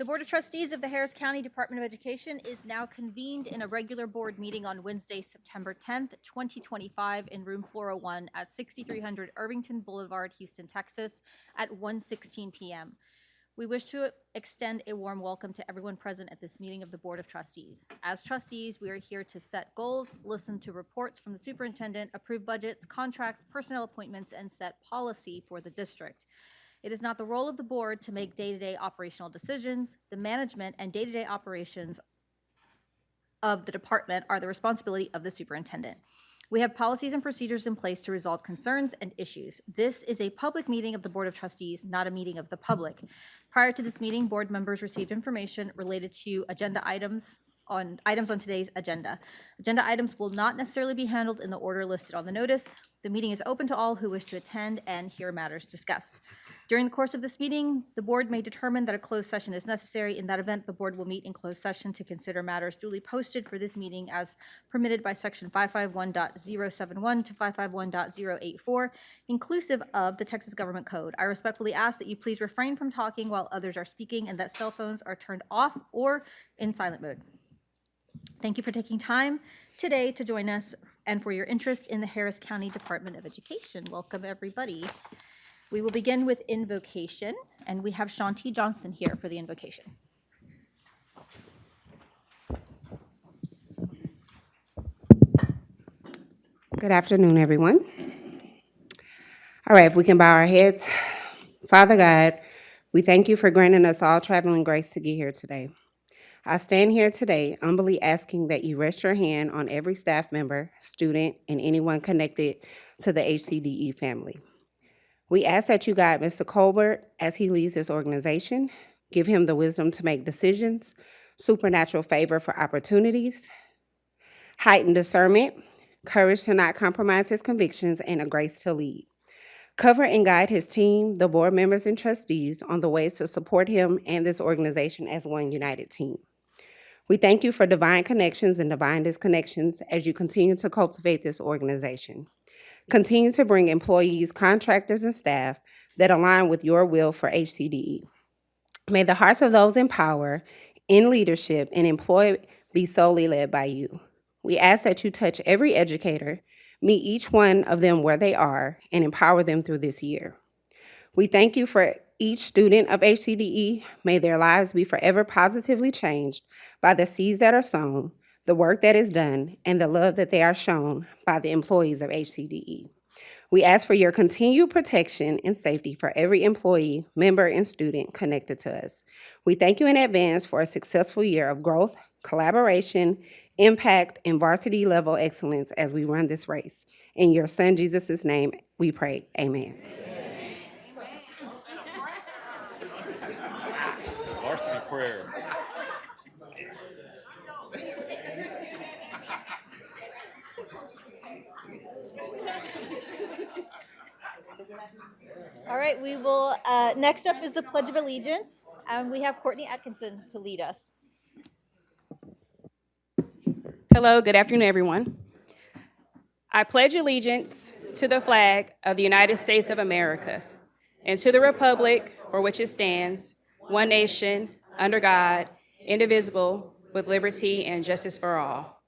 Board of Trustees of the Harris County Department of Education is now convened in a regular board meeting on Wednesday, September 10th, 2025 in room 401 at 6300 Irvington Boulevard, Houston, Texas at 1:16 p.m. We wish to extend a warm welcome to everyone present at this meeting of the Board of Trustees. As trustees, we are here to set goals, listen to reports from the superintendent, approve budgets, contracts, personnel appointments, and set policy for the district. It is not the role of the board to make day-to-day operational decisions. The management and day-to-day operations of the department are the responsibility of the superintendent. We have policies and procedures in place to resolve concerns and issues. This is a public meeting of the Board of Trustees, not a meeting of the public. Prior to this meeting, board members received information related to agenda items on today's agenda. Agenda items will not necessarily be handled in the order listed on the notice. The meeting is open to all who wish to attend and hear matters discussed. During the course of this meeting, the board may determine that a closed session is necessary. In that event, the board will meet in closed session to consider matters duly posted for this meeting as permitted by section 551.071 to 551.084, inclusive of the Texas Government Code. I respectfully ask that you please refrain from talking while others are speaking and that cell phones are turned off or in silent mode. Thank you for taking time today to join us and for your interest in the Harris County Department of Education. Welcome, everybody. We will begin with invocation, and we have Shanti Johnson here for the invocation. Good afternoon, everyone. All right, if we can bow our heads. Father God, we thank you for granting us all traveling grace to get here today. I stand here today humbly asking that you rest your hand on every staff member, student, and anyone connected to the HCDE family. We ask that you guide Mr. Colbert as he leads this organization, give him the wisdom to make decisions, supernatural favor for opportunities, heightened discernment, courage to not compromise his convictions, and a grace to lead. Cover and guide his team, the board members and trustees on the ways to support him and this organization as one united team. We thank you for divine connections and divine disconnections as you continue to cultivate this organization. Continue to bring employees, contractors, and staff that align with your will for HCDE. May the hearts of those in power, in leadership, and employed be solely led by you. We ask that you touch every educator, meet each one of them where they are, and empower them through this year. We thank you for each student of HCDE. May their lives be forever positively changed by the seeds that are sown, the work that is done, and the love that they are shown by the employees of HCDE. We ask for your continued protection and safety for every employee, member, and student connected to us. We thank you in advance for a successful year of growth, collaboration, impact, and varsity level excellence as we run this race. In your son Jesus' name, we pray, amen. Varsity prayer. All right, we will, next up is the Pledge of Allegiance, and we have Courtney Atkinson to lead us. Hello, good afternoon, everyone. I pledge allegiance to the flag of the United States of America and to the republic for which it stands, one nation, under God, indivisible, with liberty and justice for all.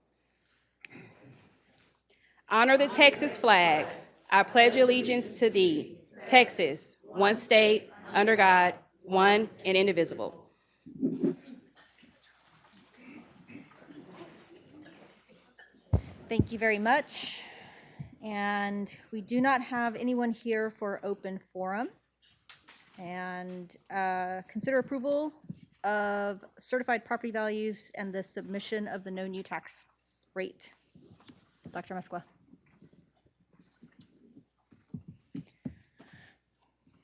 Honor the Texas flag. I pledge allegiance to thee, Texas, one state, under God, one and indivisible. Thank you very much. And we do not have anyone here for open forum. And consider approval of certified property values and the submission of the no new tax rate. Dr. Mesqua.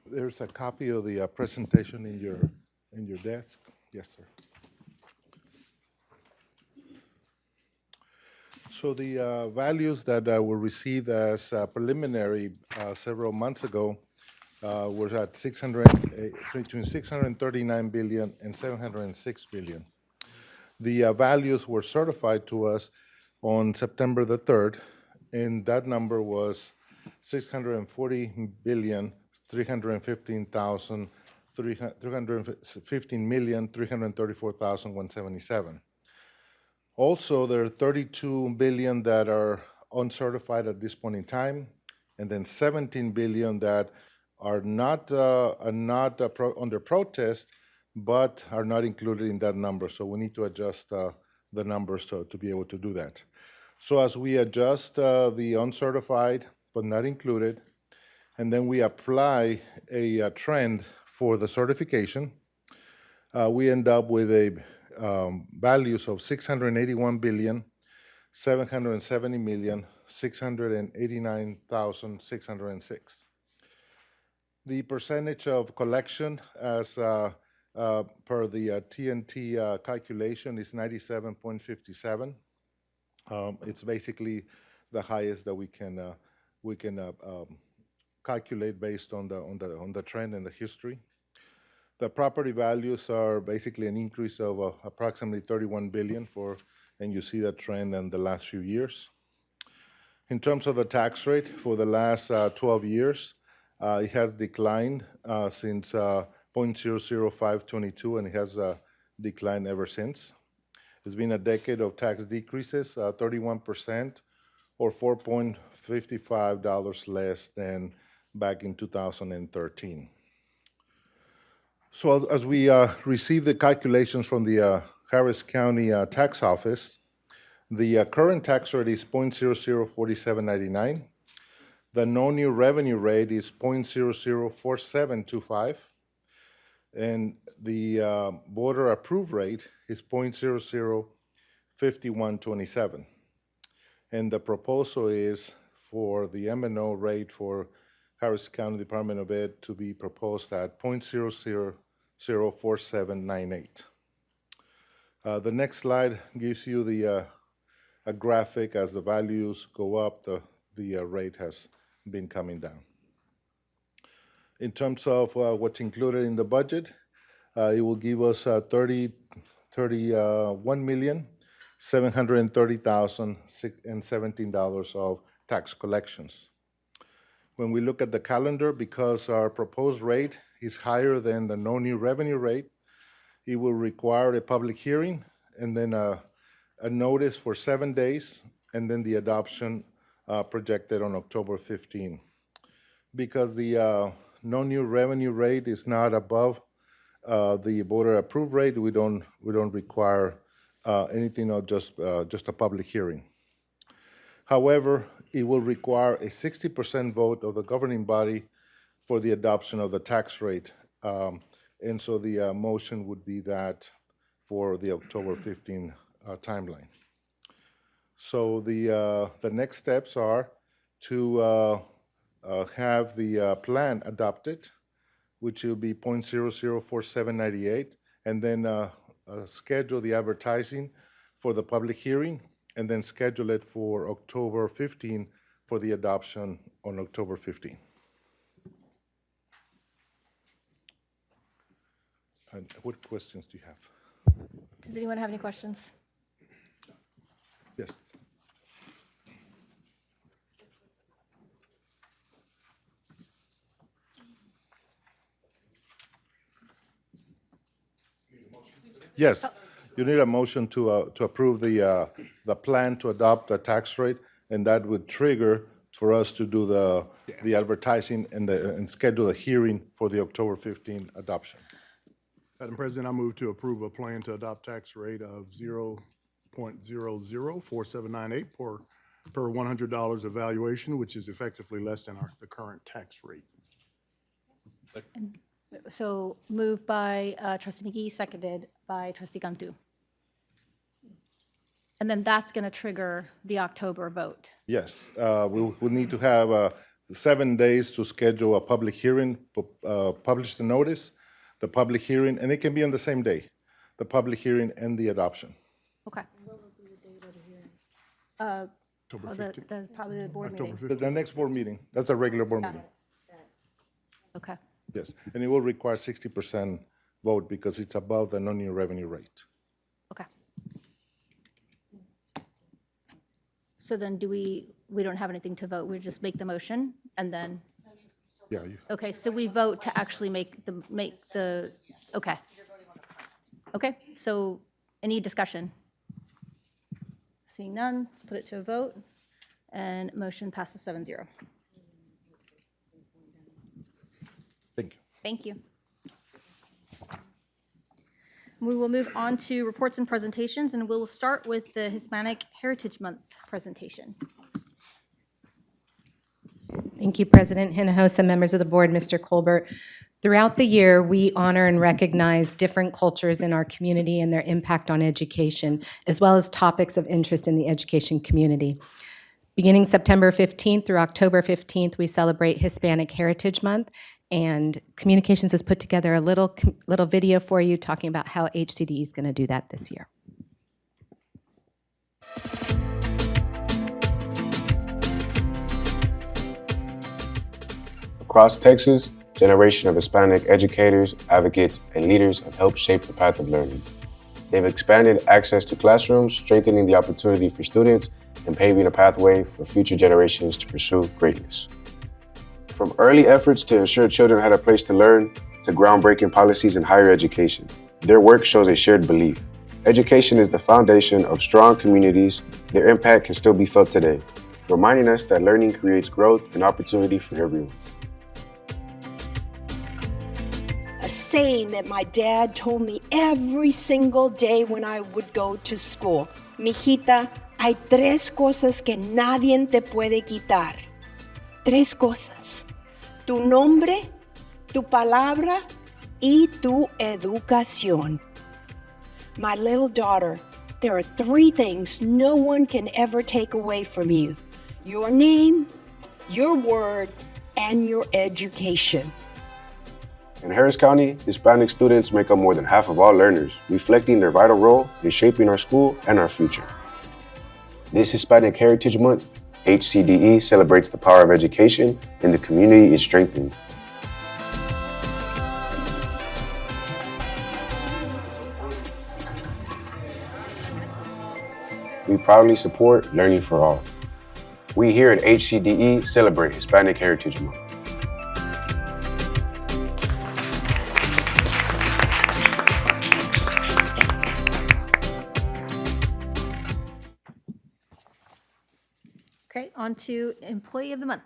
There's a copy of the presentation in your desk. Yes, sir. So the values that were received as preliminary several months ago was at between 639 billion and 706 billion. The values were certified to us on September the 3rd, and that number was 640 billion 315,000 $315,334,177. Also, there are 32 billion that are uncertified at this point in time, and then 17 billion that are not under protest, but are not included in that number. So we need to adjust the numbers to be able to do that. So as we adjust the uncertified but not included, and then we apply a trend for the certification, we end up with a values of 681 billion, 770 million, 689,606. The percentage of collection as per the TNT calculation is 97.57. It's basically the highest that we can calculate based on the trend and the history. The property values are basically an increase of approximately 31 billion and you see that trend in the last few years. In terms of the tax rate for the last 12 years, it has declined since 0.00522, and it has declined ever since. It's been a decade of tax decreases, 31%, or $4.55 less than back in 2013. So as we receive the calculations from the Harris County Tax Office, the current tax rate is 0.004799. The no new revenue rate is 0.004725. And the voter approved rate is 0.005127. And the proposal is for the M&O rate for Harris County Department of Ed to be proposed at 0.004798. The next slide gives you a graphic. As the values go up, the rate has been coming down. In terms of what's included in the budget, it will give us $31,730,017 of tax collections. When we look at the calendar, because our proposed rate is higher than the no new revenue rate, it will require a public hearing and then a notice for 7 days, and then the adoption projected on October 15. Because the no new revenue rate is not above the voter approved rate, we don't require anything or just a public hearing. However, it will require a 60% vote of the governing body for the adoption of the tax rate. And so the motion would be that for the October 15 timeline. So the next steps are to have the plan adopted, which will be 0.004798, and then schedule the advertising for the public hearing, and then schedule it for October 15 for the adoption on October 15. And what questions do you have? Does anyone have any questions? Yes. Yes, you need a motion to approve the plan to adopt the tax rate, and that would trigger for us to do the advertising and schedule a hearing for the October 15 adoption. Madam President, I move to approve a plan to adopt tax rate of 0.004798 per $100 evaluation, which is effectively less than the current tax rate. So moved by trustee McGee, seconded by trustee Gantu. And then that's going to trigger the October vote. Yes, we'll need to have 7 days to schedule a public hearing, publish the notice, the public hearing, and it can be on the same day, the public hearing and the adoption. Okay. October 15th. That's probably the board October meeting. 15th. The next board meeting, that's a regular board meeting. Okay. Yes, and it will require 60% vote because it's above the non-new revenue rate. Okay. So then we don't have anything to vote, we just make the motion and then? Yeah, Okay, so we vote to actually make the, okay. Okay, so any discussion? Seeing none, let's put it to a vote, and motion passes 7-0. thank you. Thank you. We will move on to reports and presentations, and we'll start with the Hispanic Heritage Month presentation. Thank you, President Hinojosa, members of the board, Mr. Colbert. Throughout the year, we honor and recognize different cultures in our community and their impact on education, as well as topics of interest in the education community. Beginning September 15th through October 15th, we celebrate Hispanic Heritage Month, and Communications has put together a little video for you talking about how HCDE is going to do that this year. Across Texas, a generation of Hispanic educators, advocates, and leaders have helped shape the path of learning. They've expanded access to classrooms, strengthening the opportunity for students, and paving a pathway for future generations to pursue greatness. From early efforts to ensure children had a place to learn, to groundbreaking policies in higher education, their work shows a shared belief. Education is the foundation of strong communities. Their impact can still be felt today, reminding us that learning creates growth and opportunity for everyone. A saying that my dad told me every single day when I would go to school. Mijita, hay tres cosas que nadie te puede quitar. Tres cosas. Tu nombre, tu palabra, y tu educación. My little daughter, there are three things no one can ever take away from you. Your name, your word, and your education. In Harris County, Hispanic students make up more than half of all learners, reflecting their vital role in shaping our school and our future. This Hispanic Heritage Month, HCDE celebrates the power of education and the community is strengthened. We proudly support learning for all. We here at HCDE celebrate Hispanic Heritage Month. Okay, on to Employee of the Month.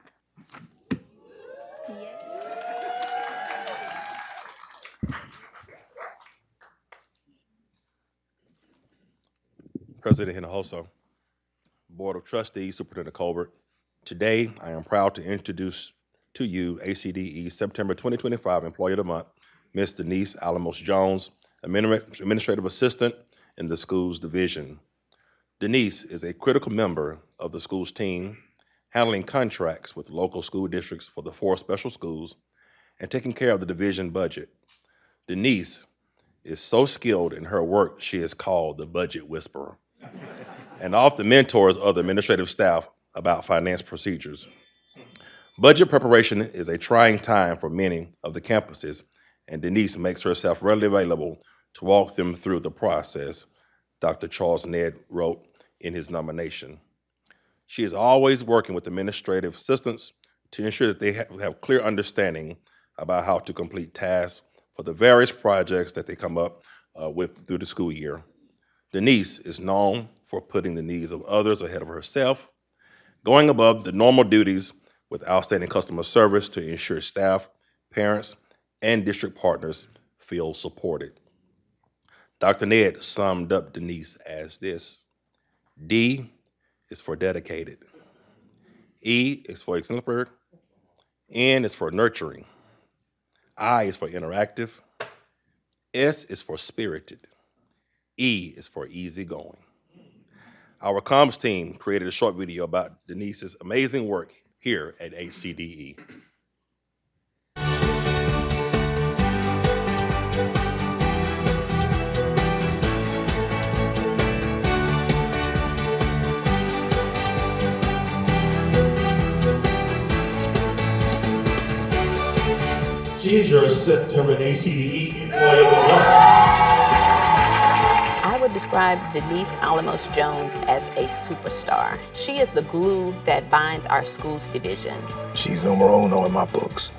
President Hinojosa, Board of Trustees, Superintendent Colbert. Today, I am proud to introduce to you HCDE September 2025 Employee of the Month, Ms. Denise Alamos-Jones, Administrative Assistant in the Schools Division. Denise is a critical member of the schools team, handling contracts with local school districts for the 4 special schools and taking care of the division budget. Denise is so skilled in her work, she is called the budget whisperer and often mentors other administrative staff about finance procedures. Budget preparation is a trying time for many of the campuses, and Denise makes herself readily available to walk them through the process, Dr. Charles Ned wrote in his nomination. She is always working with administrative assistants to ensure that they have clear understanding about how to complete tasks for the various projects that they come up with through the school year. Denise is known for putting the needs of others ahead of herself, going above the normal duties with outstanding customer service to ensure staff, parents, and district partners feel supported. Dr. Ned summed up Denise as this: D is for dedicated, E is for exemplary, N is for nurturing, I is for interactive, S is for spirited, E is for easygoing. Our comms team created a short video about Denise's amazing work here at HCDE. She's your September HCDE Employee of the Month. I would describe Denise Alamos-Jones as a superstar. She is the glue that binds our schools division. She's numero uno in my books.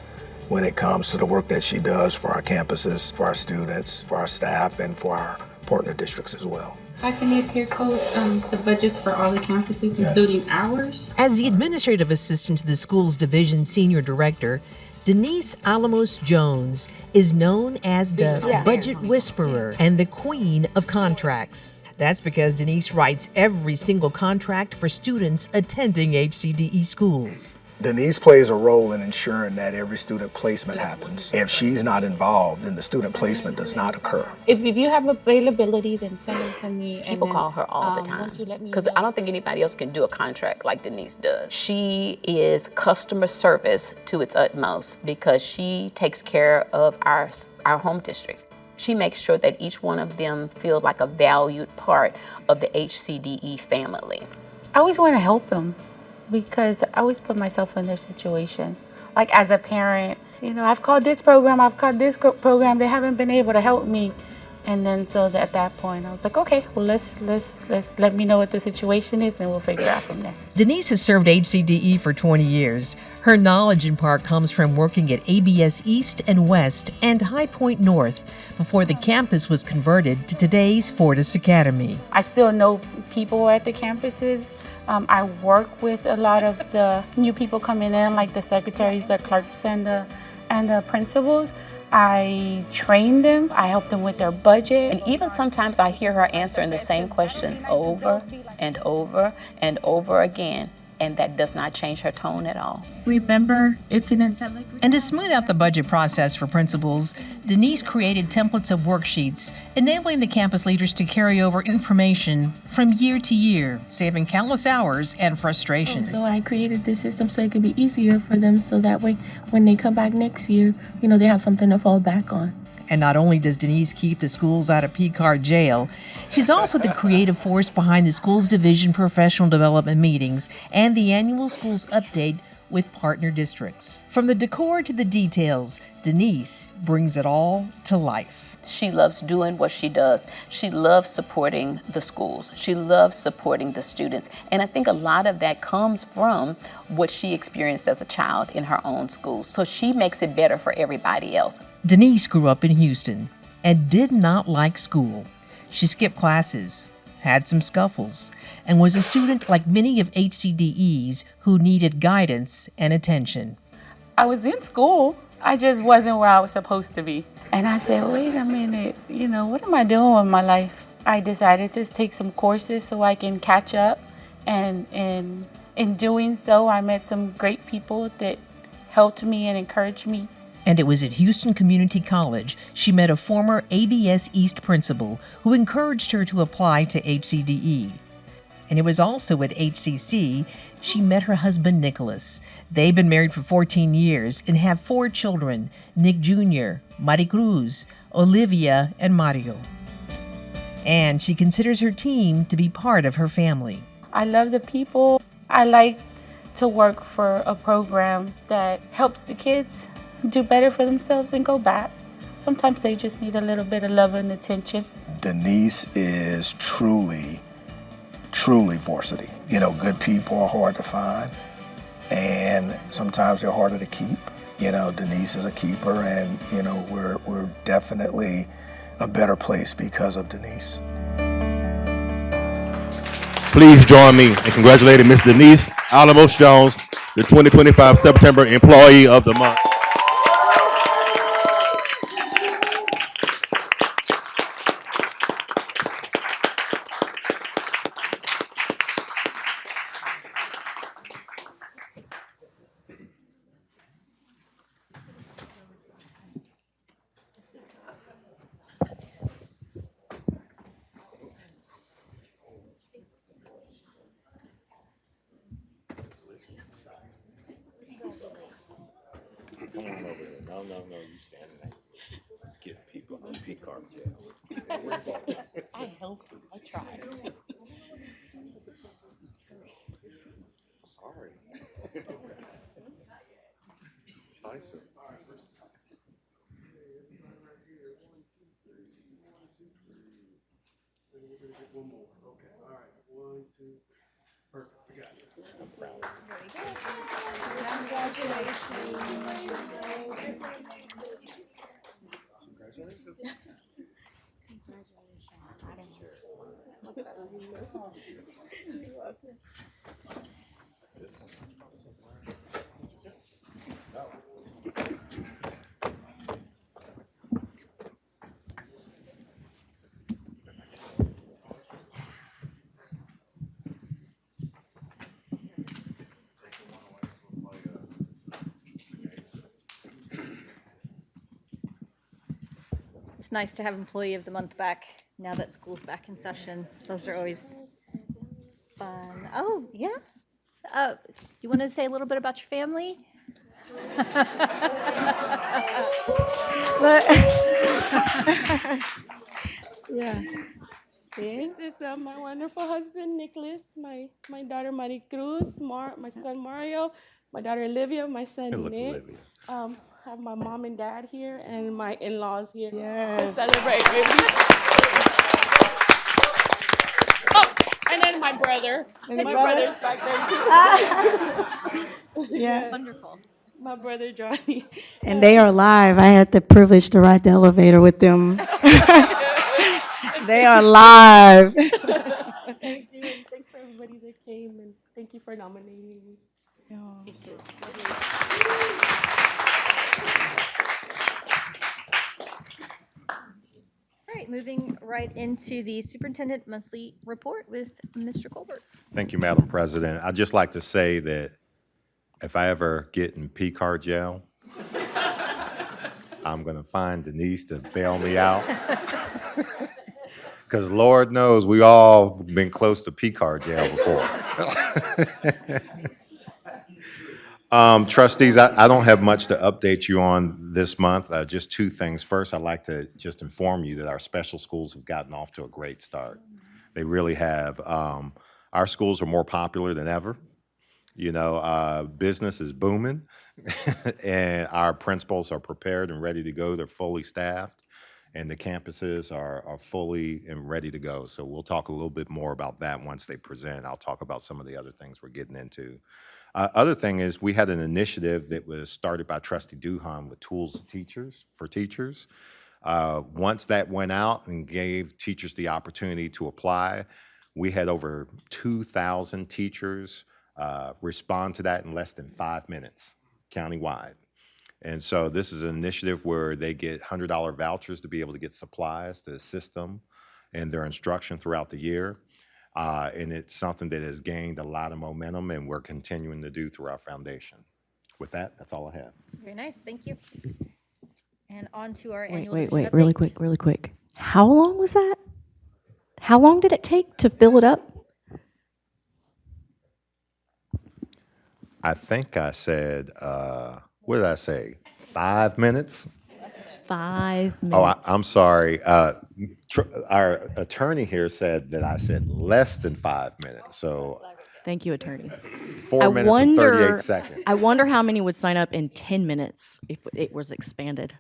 when it comes to the work that she does for our campuses, for our students, for our staff, and for our partner districts as well. Dr. Nate, here goes the budgets for all the campuses, including ours. As the administrative assistant to the school's division senior director, Denise Alamos Jones is known as the budget whisperer and the queen of contracts. That's because Denise writes every single contract for students attending HCDE schools. Denise plays a role in ensuring that every student placement happens. If she's not involved, then the student placement does not occur. If you have availability, then send it to me. People call her all the time because I don't think anybody else can do a contract like Denise does. She is customer service to its utmost because she takes care of our home districts. She makes sure that each one of them feels like a valued part of the HCDE family. I always want to help them, because I always put myself in their situation. Like as a parent, I've called this program, I've called this program, they haven't been able to help me. And then at that point, I was like, okay, well, let's let me know what the situation is and we'll figure it out from there. Denise has served HCDE for 20 years. Her knowledge in part comes from working at ABS East and West and High Point North before the campus was converted to today's Fortis Academy. I still know people at the campuses. I work with a lot of the new people coming in, like the secretaries, the clerks, and the principals. I train them, I help them with their budget. And even sometimes I hear her answering the same question over and over and over again, and that does not change her tone at all. Remember, it's an intellect. And to smooth out the budget process for principals, Denise created templates of worksheets, enabling the campus leaders to carry over information from year to year, saving countless hours and frustration. So I created this system so it could be easier for them, so that way when they come back next year, they have something to fall back on. And not only does Denise keep the schools out of P-card jail, she's also the creative force behind the school's division professional development meetings and the annual schools update with partner districts. From the decor to the details, Denise brings it all to life. She loves doing what she does. She loves supporting the schools. She loves supporting the students. And I think a lot of that comes from what she experienced as a child in her own school. So she makes it better for everybody else. Denise grew up in Houston and did not like school. She skipped classes, had some scuffles, and was a student like many of HCDE's who needed guidance and attention. I was in school. I just wasn't where I was supposed to be. And I said, wait a minute, what am I doing with my life? I decided to take some courses so I can catch up. And in doing so, I met some great people that helped me and encouraged me. And it was at Houston Community College she met a former ABS East principal who encouraged her to apply to HCDE. And it was also at HCC she met her husband, Nicholas. They've been married for 14 years and have 4 children, Nick Jr., Maricruz, Olivia, and Mario. And she considers her team to be part of her family. I love the people. I like to work for a program that helps the kids do better for themselves and go back. Sometimes they just need a little bit of love and attention. Denise is truly varsity. Good people are hard to find, and sometimes they're harder to keep. Denise is a keeper, and we're definitely a better place because of Denise. Please join me in congratulating Ms. Denise Alamos Jones, the 2025 September Employee of the Month. No, you stand there. Get people on P-card. I help you. I try. Sorry. Tyson. One more. Okay. All right. 1, 2. It's nice to have Employee of the Month back now that school's back in session. Those are always fun. Oh, yeah? Do you want to say a little bit about your family? Yeah. This is my wonderful husband, Nicholas, my daughter, Maricruz, my son, Mario, my daughter, Olivia, my son, Nick. I have my mom and dad here and my in-laws here to celebrate with me. Oh, and then my brother. And my brother? brother's back there too. Yeah. Wonderful. My brother, Johnny. And they are live. I had the privilege to ride the elevator with them. They are live. Thank you, and thanks for everybody that came, and thank you for nominating me. All right, moving right into the Superintendent Monthly Report with Mr. Colbert. Thank you, Madam President. I'd just like to say that if I ever get in P-card jail, I'm going to find Denise to bail me out. Because Lord knows we all been close to P-card jail before. Trustees, I don't have much to update you on this month. Just two things. First, I'd like to just inform you that our special schools have gotten off to a great start. They really have. Our schools are more popular than ever. You know, business is booming, and our principals are prepared and ready to go. They're fully staffed, and the campuses are fully and ready to go. So we'll talk a little bit more about that once they present. I'll talk about some of the other things we're getting into. Other thing is we had an initiative that was started by Trustee Duhan with Tools of Teachers for Teachers. Once that went out and gave teachers the opportunity to apply, we had over 2,000 teachers respond to that in less than 5 minutes, countywide. And so this is an initiative where they get $100 vouchers to be able to get supplies to assist them in their instruction throughout the year. And it's something that has gained a lot of momentum, and we're continuing to do through our foundation. With that, that's all I have. Very nice, thank you. And on to our Wait, annual wait, division wait, really update. quick, really quick. How long was that? How long did it take to fill it up? I think I said, what did I say? 5 minutes? 5 minutes. Oh, I'm sorry. Our attorney here said that I said less than 5 minutes. So Thank you, attorney. 4 minutes and 38 seconds. I wonder how many would sign up in 10 minutes if it was expanded.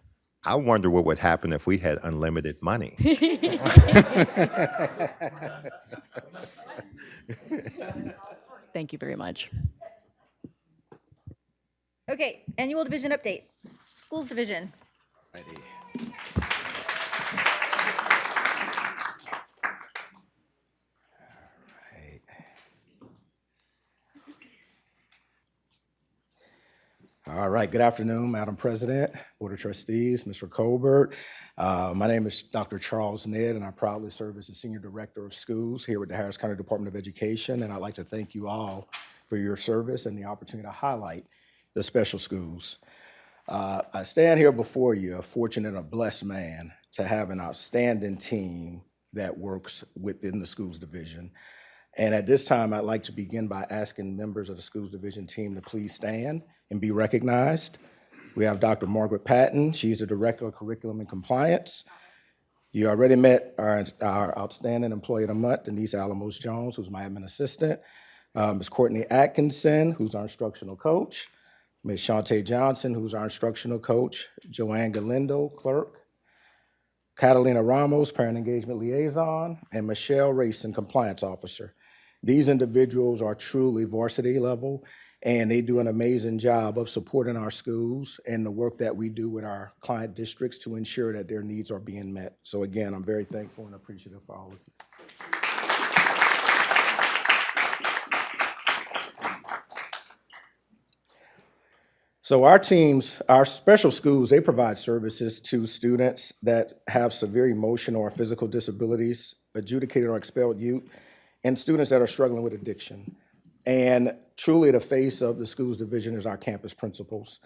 I wonder what would happen if we had unlimited money. Thank you very much. Okay, annual division update. Schools division. All right, good afternoon, Madam President, Board of Trustees, Mr. Colbert. My name is Dr. Charles Ned, and I proudly serve as the Senior Director of Schools here with the Harris County Department of Education, and I'd like to thank you all for your service and the opportunity to highlight the special schools. I stand here before you, a fortunate and a blessed man, to have an outstanding team that works within the schools division. And at this time, I'd like to begin by asking members of the schools division team to please stand and be recognized. We have Dr. Margaret Patton. She's the Director of Curriculum and Compliance. You already met our outstanding employee of the month, Denise Alamos Jones, who's my admin assistant. Ms. Courtney Atkinson, who's our instructional coach. Ms. Shantae Johnson, who's our instructional coach. Joanne Galindo, clerk. Catalina Ramos, parent engagement liaison. And Michelle Racing, compliance officer. These individuals are truly varsity level, and they do an amazing job of supporting our schools and the work that we do with our client districts to ensure that their needs are being met. So again, I'm very thankful and appreciative for all of you. So our teams, our special schools, they provide services to students that have severe emotional or physical disabilities, adjudicated or expelled youth, and students that are struggling with addiction. And truly the face of the schools division is our campus principals.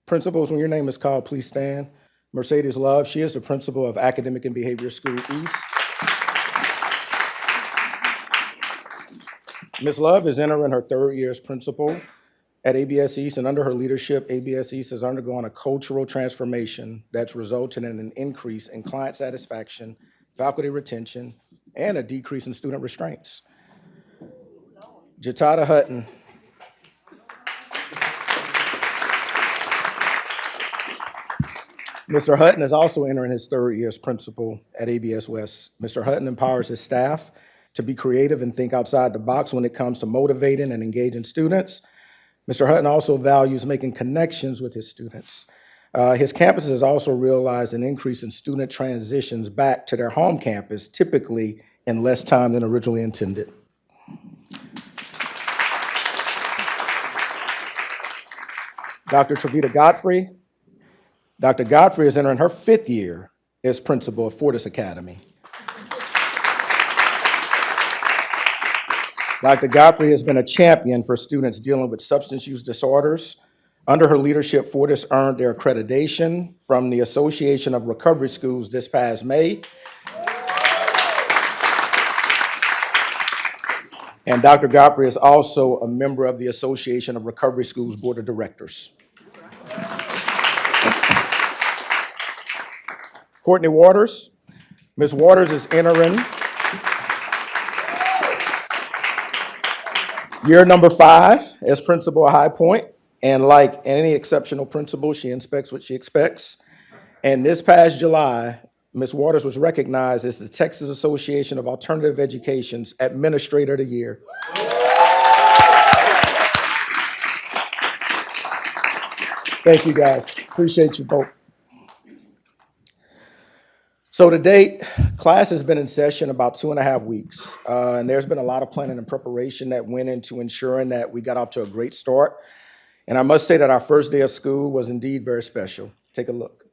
Principals, when your name is called, please stand. Mercedes Love, she is the principal of Academic and Behavior School East. Ms. Love is entering her 3rd year as principal at ABS East, and under her leadership, ABS East has undergone a cultural transformation that's resulted in an increase in client satisfaction, faculty retention, and a decrease in student restraints. Jatada Hutton. Mr. Hutton is also entering his 3rd year as principal at ABS West. Mr. Hutton empowers his staff to be creative and think outside the box when it comes to motivating and engaging students. Mr. Hutton also values making connections with his students. His campus has also realized an increase in student transitions back to their home campus, typically in less time than originally intended. Dr. Trevita Godfrey. Dr. Godfrey is entering her 5th year as principal of Fortis Academy. Dr. Godfrey has been a champion for students dealing with substance use disorders. Under her leadership, Fortis earned their accreditation from the Association of Recovery Schools this past May. And Dr. Godfrey is also a member of the Association of Recovery Schools Board of Directors. Courtney Waters. Ms. Waters is entering year number 5 as principal at High Point, and like any exceptional principal, she inspects what she expects. And this past July, Ms. Waters was recognized as the Texas Association of Alternative Education's Administrator of the Year. Thank you, guys. Appreciate you both. So to date, class has been in session about 2.5 weeks, and there's been a lot of planning and preparation that went into ensuring that we got off to a great start. And I must say that our first day of school was indeed very special. Take a look.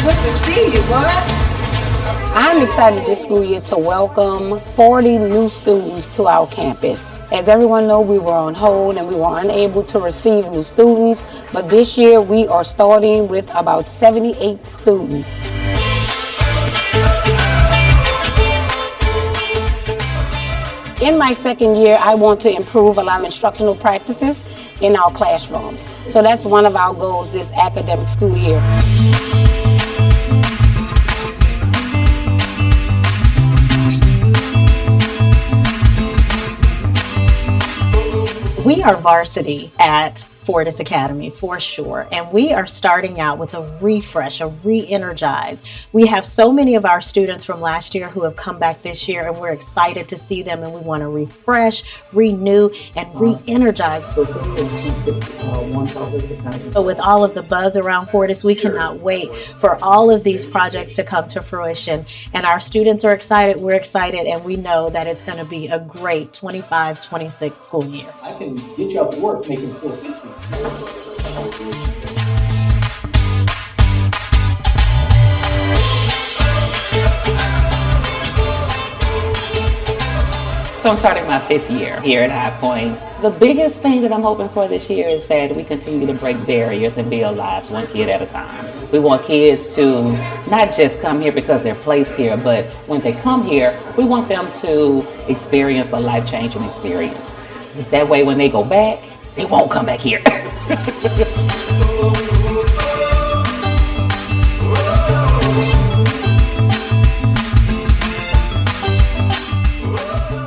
Good to see you, boy. I'm excited this school year to welcome 40 new students to our campus. As everyone knows, we were on hold and we were unable to receive new students, but this year we are starting with about 78 students. In my 2nd year, I want to improve a lot of instructional practices in our classrooms. So that's one of our goals this academic school year. We are varsity at Fortis Academy for sure, and we are starting out with a refresh, a re-energize. We have so many of our students from last year who have come back this year, and we're excited to see them, and we want to refresh, renew, and re-energize. So with all of the buzz around Fortis, we cannot wait for all of these projects to come to fruition, and our students are excited, we're excited, and we know that it's going to be a great 25-26 school year. I can get you out to work making $450. So I'm starting my 5th year here at High Point. The biggest thing that I'm hoping for this year is that we continue to break barriers and build lives one kid at a time. We want kids to not just come here because they're placed here, but when they come here, we want them to experience a life-changing experience. That way when they go back, they won't come back here.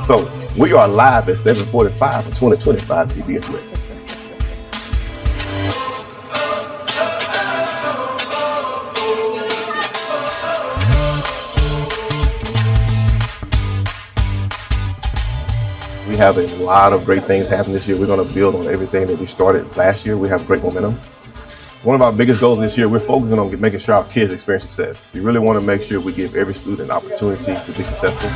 So we are live at 7:45 for 2025 ABS West. We have a lot of great things happening this year. We're going to build on everything that we started last year. We have great momentum. One of our biggest goals this year, we're focusing on making sure our kids experience success. We really want to make sure we give every student an opportunity to be successful.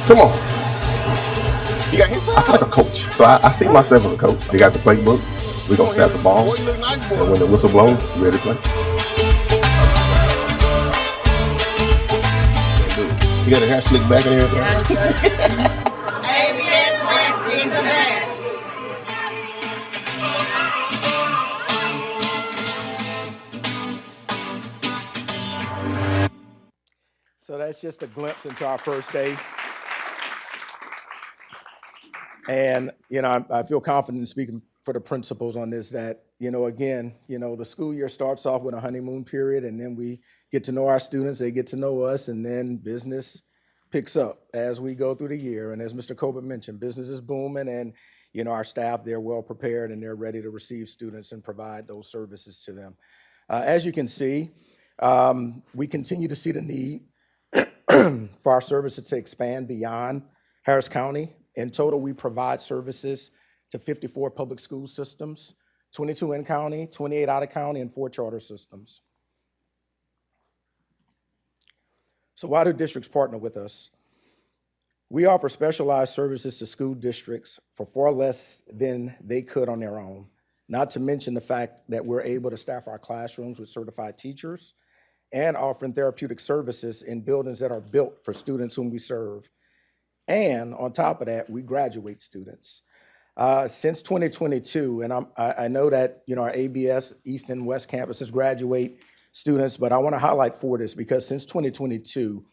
Come on. You got hit? I feel like a coach. So I see myself as a coach. We got the playbook. We're going to snap the ball. And when the whistle blows, we're ready to play. You got a hair slick back in here? ABS West is the best. So that's just a glimpse into our first day. And, I feel confident in speaking for the principals on this, that, again, the school year starts off with a honeymoon period, and then we get to know our students, they get to know us, and then business picks up as we go through the year. And as Mr. Colbert mentioned, business is booming, and, our staff, they're well prepared and they're ready to receive students and provide those services to them. As you can see, we continue to see the need for our services to expand beyond Harris County. In total, we provide services to 54 public school systems, 22 in county, 28 out of county, and 4 charter systems. So why do districts partner with us? We offer specialized services to school districts for far less than they could on their own, not to mention the fact that we're able to staff our classrooms with certified teachers and offering therapeutic services in buildings that are built for students whom we serve. And on top of that, we graduate students. Since 2022, and I know that our ABS East and West campuses graduate students, but I want to highlight Fortis because since 2022,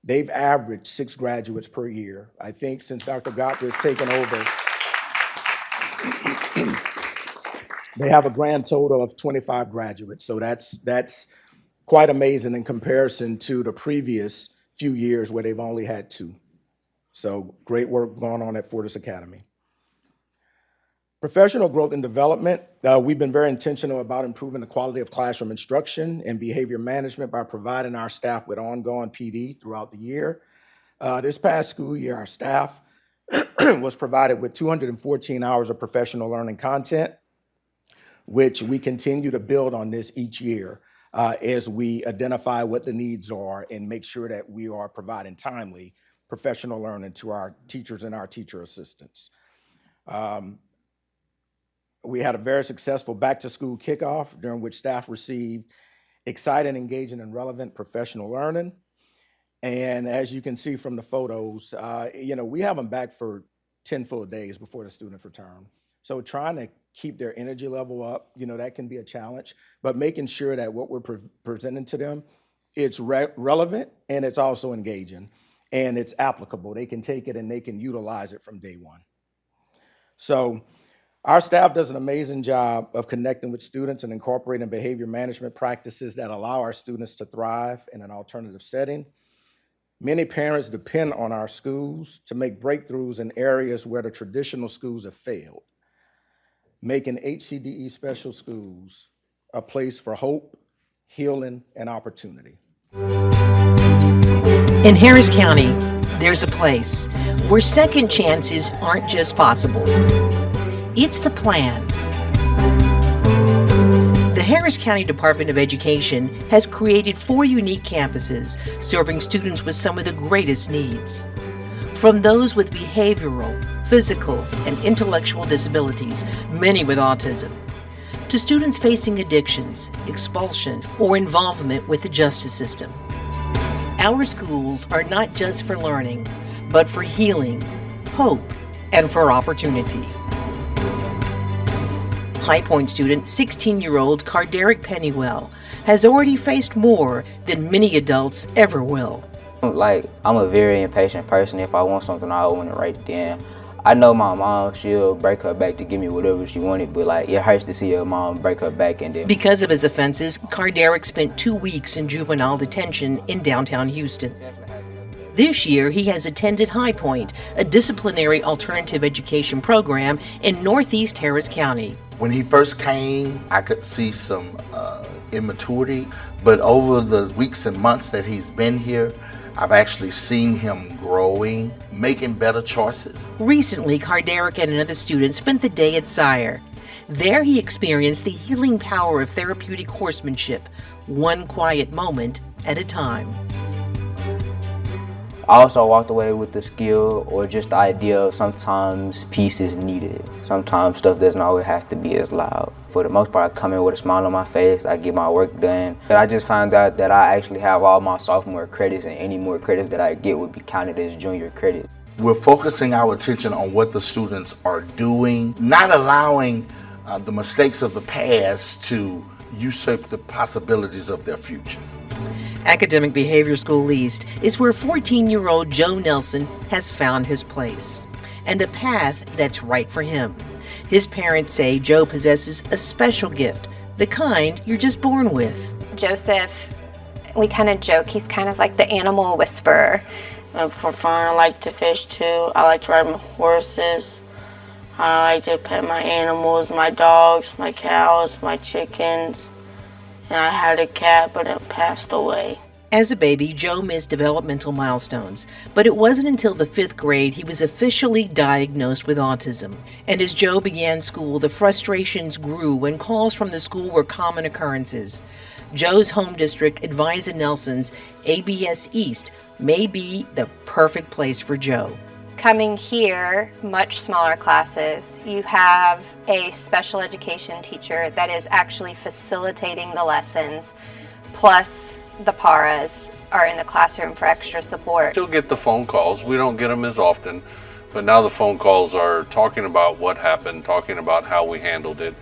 they've averaged 6 graduates per year. I think since Dr. Godfrey has taken over, they have a grand total of 25 graduates. So that's quite amazing in comparison to the previous few years where they've only had 2. So great work going on at Fortis Academy. Professional growth and development. We've been very intentional about improving the quality of classroom instruction and behavior management by providing our staff with ongoing PD throughout the year. This past school year, our staff was provided with 214 hours of professional learning content, which we continue to build on this each year as we identify what the needs are and make sure that we are providing timely professional learning to our teachers and our teacher assistants. We had a very successful back-to-school kickoff during which staff received exciting, engaging, and relevant professional learning. And as you can see from the photos, we have them back for 10 full days before the students return. So trying to keep their energy level up, that can be a challenge, but making sure that what we're presenting to them, it's relevant and it's also engaging. And it's applicable. They can take it and they can utilize it from day one. So our staff does an amazing job of connecting with students and incorporating behavior management practices that allow our students to thrive in an alternative setting. Many parents depend on our schools to make breakthroughs in areas where the traditional schools have failed, making HCDE special schools a place for hope, healing, and opportunity. In Harris County, there's a place where second chances aren't just possible. It's the plan. The Harris County Department of Education has created 4 unique campuses serving students with some of the greatest needs. From those with behavioral, physical, and intellectual disabilities, many with autism, to students facing addictions, expulsion, or involvement with the justice system. Our schools are not just for learning, but for healing, hope, and for opportunity. High Point student, 16-year-old Carderic Pennywell, has already faced more than many adults ever will. I'm a very impatient person. If I want something, I want it right then. I know my mom, she'll break her back to give me whatever she wanted, but it hurts to see her mom break her back and then. Because of his offenses, Carderic spent 2 weeks in juvenile detention in downtown Houston. This year, he has attended High Point, a disciplinary alternative education program in Northeast Harris County. When he first came, I could see some immaturity, but over the weeks and months that he's been here, I've actually seen him growing, making better choices. Recently, Carderic and another student spent the day at Sire. There he experienced the healing power of therapeutic horsemanship, one quiet moment at a time. I also walked away with the skill or just the idea of sometimes peace is needed. Sometimes stuff doesn't always have to be as loud. For the most part, I come in with a smile on my face, I get my work done. But I just found out that I actually have all my sophomore credits, and any more credits that I get would be counted as junior credits. We're focusing our attention on what the students are doing, not allowing the mistakes of the past to usurp the possibilities of their future. Academic Behavior School East is where 14-year-old Joe Nelson has found his place and a path that's right for him. His parents say Joe possesses a special gift, the kind you're just born with. Joseph, we kind of joke, he's kind of like the animal whisperer. For fun, I like to fish too. I like to ride my horses. I like to pet my animals, my dogs, my cows, my chickens. And I had a cat, but it passed away. As a baby, Joe missed developmental milestones, but it wasn't until the 5th grade he was officially diagnosed with autism. And as Joe began school, the frustrations grew when calls from the school were common occurrences. Joe's home district advised Nelson's ABS East may be the perfect place for Joe. Coming here, much smaller classes, you have a special education teacher that is actually facilitating the lessons, plus the paras are in the classroom for extra support. Still get the phone calls. We don't get them as often, but now the phone calls are talking about what happened, talking about how we handled it,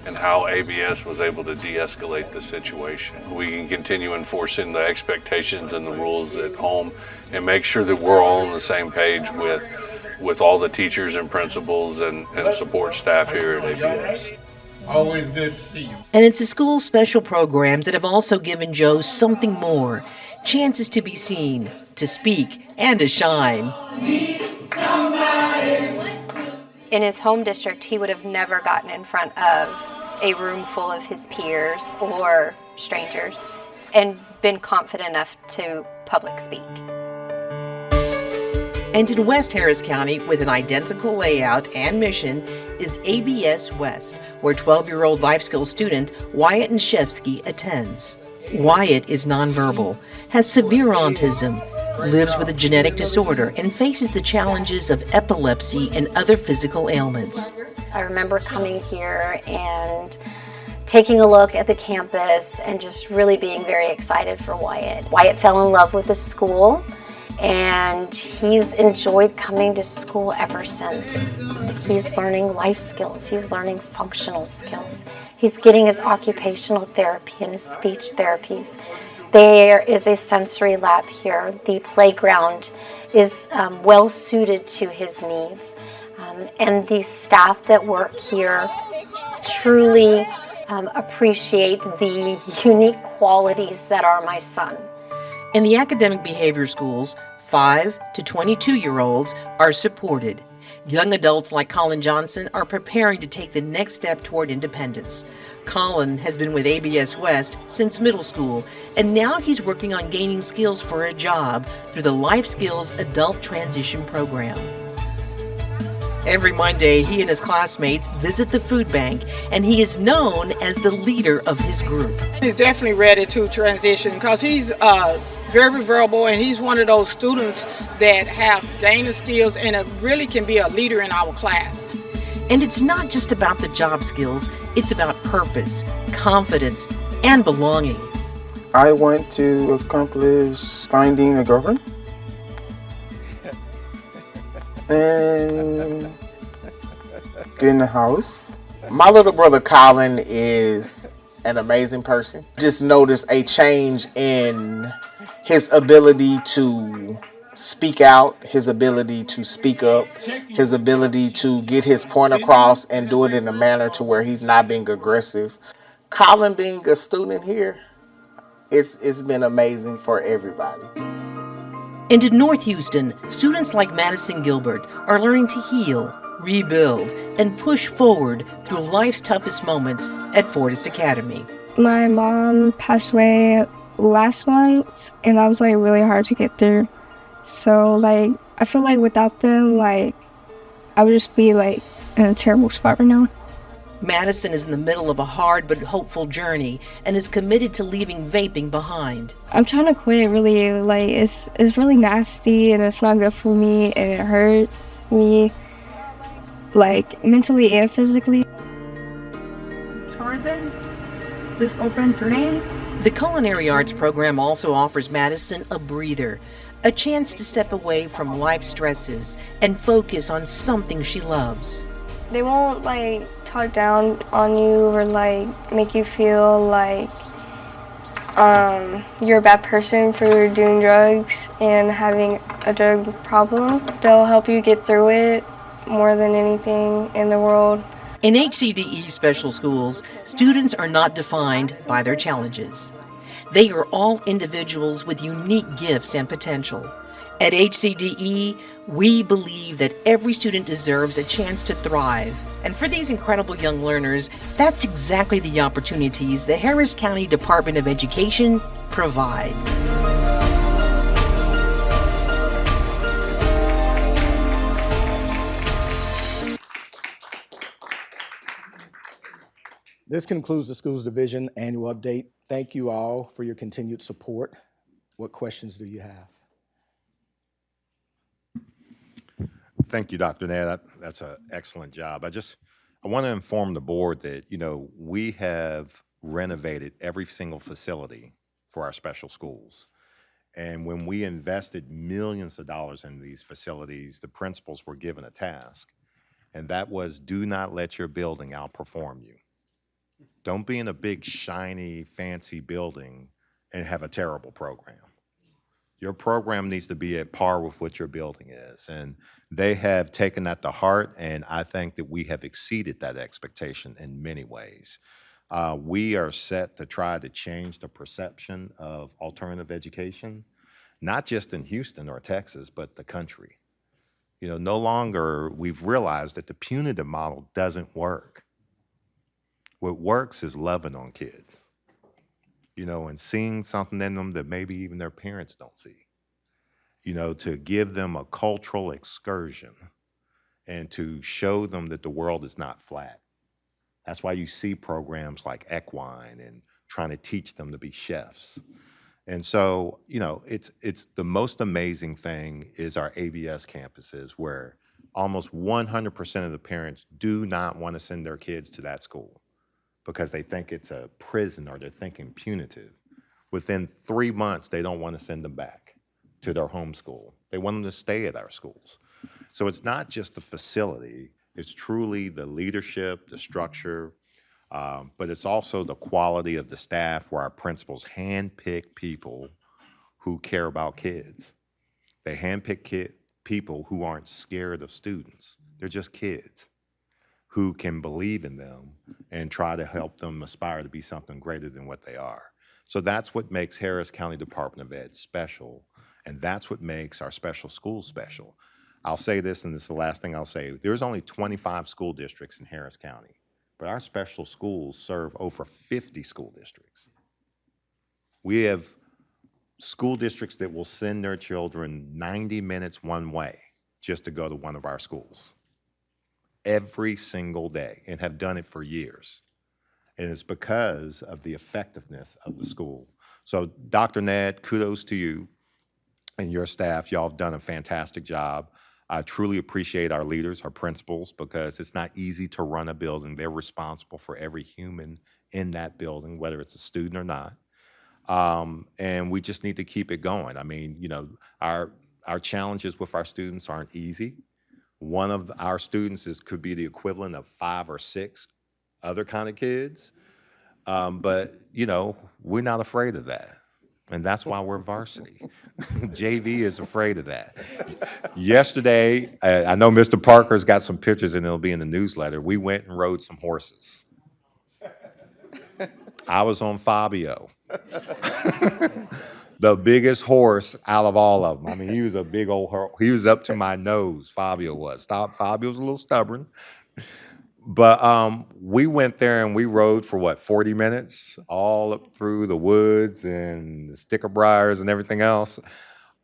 and how ABS was able to de-escalate the situation. We can continue enforcing the expectations and the rules at home and make sure that we're all on the same page with all the teachers and principals and support staff here at ABS. Always good to see you. And it's the school's special programs that have also given Joe something more, chances to be seen, to speak, and to shine. In his home district, he would have never gotten in front of a room full of his peers or strangers and been confident enough to public speak. And in West Harris County, with an identical layout and mission, is ABS West, where 12-year-old life skills student Wyatt Nshevsky attends. Wyatt is nonverbal, has severe autism, lives with a genetic disorder, and faces the challenges of epilepsy and other physical ailments. I remember coming here and taking a look at the campus and just really being very excited for Wyatt. Wyatt fell in love with the school, and he's enjoyed coming to school ever since. He's learning life skills, he's learning functional skills, he's getting his occupational therapy and his speech therapies. There is a sensory lab here. The playground is well suited to his needs. And the staff that work here truly appreciate the unique qualities that are my son. In the academic behavior schools, 5 to 22-year-olds are supported. Young adults like Colin Johnson are preparing to take the next step toward independence. Colin has been with ABS West since middle school, and now he's working on gaining skills for a job through the Life Skills Adult Transition Program. Every Monday, he and his classmates visit the food bank, and he is known as the leader of his group. He's definitely ready to transition because he's very verbal, and he's one of those students that have gained the skills and really can be a leader in our class. And it's not just about the job skills, it's about purpose, confidence, and belonging. I want to accomplish finding a girlfriend and getting a house. My little brother Colin is an amazing person. Just noticed a change in his ability to speak out, his ability to speak up, his ability to get his point across and do it in a manner to where he's not being aggressive. Colin being a student here, it's been amazing for everybody. And in North Houston, students like Madison Gilbert are learning to heal, rebuild, and push forward through life's toughest moments at Fortis Academy. My mom passed away last month, and that was like really hard to get through. So like I feel like without them, like I would just be like in a terrible spot right now. Madison is in the middle of a hard but hopeful journey and is committed to leaving vaping behind. I'm trying to quit. Really, like it's really nasty and it's not good for me and it hurts me, like mentally and physically. This open today. The culinary arts program also offers Madison a breather, a chance to step away from life stresses and focus on something she loves. They won't like talk down on you or like make you feel like you're a bad person for doing drugs and having a drug problem. They'll help you get through it more than anything in the world. In HCDE special schools, students are not defined by their challenges. They are all individuals with unique gifts and potential. At HCDE, we believe that every student deserves a chance to thrive. And for these incredible young learners, that's exactly the opportunities the Harris County Department of Education provides. This concludes the Schools Division annual update. Thank you all for your continued support. What questions do you have? Thank you, Dr. Ned. That's an excellent job. I want to inform the board that, we have renovated every single facility for our special schools. And when we invested millions of dollars in these facilities, the principals were given a task, and that was do not let your building outperform you. Don't be in a big, shiny, fancy building and have a terrible program. Your program needs to be at par with what your building is. And they have taken that to heart, and I think that we have exceeded that expectation in many ways. We are set to try to change the perception of alternative education, not just in Houston or Texas, but the country. No longer we've realized that the punitive model doesn't work. What works is loving on kids, and seeing something in them that maybe even their parents don't see, to give them a cultural excursion and to show them that the world is not flat. That's why you see programs like Equine and trying to teach them to be chefs. And so, it's the most amazing thing is our ABS campuses where almost 100% of the parents do not want to send their kids to that school because they think it's a prison or they're thinking punitive. Within 3 months, they don't want to send them back to their home school. They want them to stay at our schools. So it's not just the facility, it's truly the leadership, the structure, but it's also the quality of the staff where our principals handpick people who care about kids. They handpick people who aren't scared of students. They're just kids who can believe in them and try to help them aspire to be something greater than what they are. So that's what makes Harris County Department of Ed special, and that's what makes our special schools special. I'll say this, and this is the last thing I'll say. There's only 25 school districts in Harris County, but our special schools serve over 50 school districts. We have school districts that will send their children 90 minutes one way just to go to one of our schools every single day and have done it for years. And it's because of the effectiveness of the school. So Dr. Ned, kudos to you and your staff. Y'all have done a fantastic job. I truly appreciate our leaders, our principals, because it's not easy to run a building. They're responsible for every human in that building, whether it's a student or not. And we just need to keep it going. I mean, our challenges with our students aren't easy. One of our students could be the equivalent of 5 or 6 other kind of kids. But, we're not afraid of that. And that's why we're varsity. JV is afraid of that. Yesterday, I know Mr. Parker's got some pictures and it'll be in the newsletter. We went and rode some horses. I was on Fabio. The biggest horse out of all of them. I mean, he was a big old horse. He was up to my nose, Fabio was. Fabio was a little stubborn. But we went there and we rode for what, 40 minutes, all up through the woods and the sticker briars and everything else,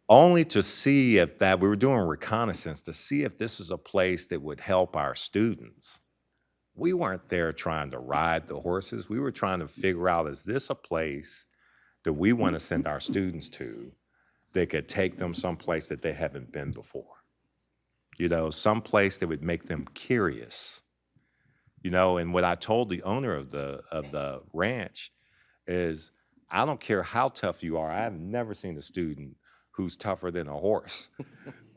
only to see if that we were doing reconnaissance to see if this was a place that would help our students. We weren't there trying to ride the horses. We were trying to figure out, is this a place that we want to send our students to that could take them someplace that they haven't been before? You know, someplace that would make them curious. You know, and what I told the owner of the ranch is, I don't care how tough you are. I've never seen a student who's tougher than a horse.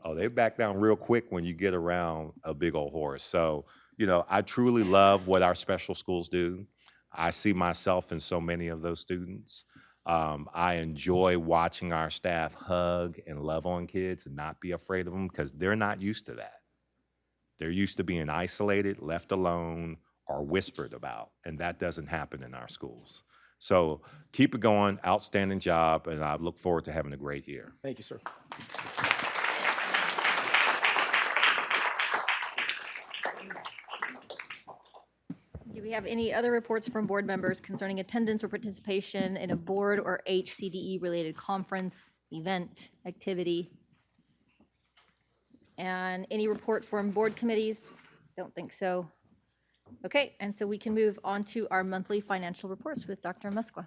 Oh, they back down real quick when you get around a big old horse. So, you know, I truly love what our special schools do. I see myself in so many of those students. I enjoy watching our staff hug and love on kids and not be afraid of them, because they're not used to that. They're used to being isolated, left alone, or whispered about, and that doesn't happen in our schools. So keep it going, outstanding job, and I look forward to having a great year. Thank you, sir. Do we have any other reports from board members concerning attendance or participation in a board or HCDE related conference, event, activity? And any report from board committees? Don't think so. Okay, and so we can move on to our monthly financial reports with Dr. Musqua.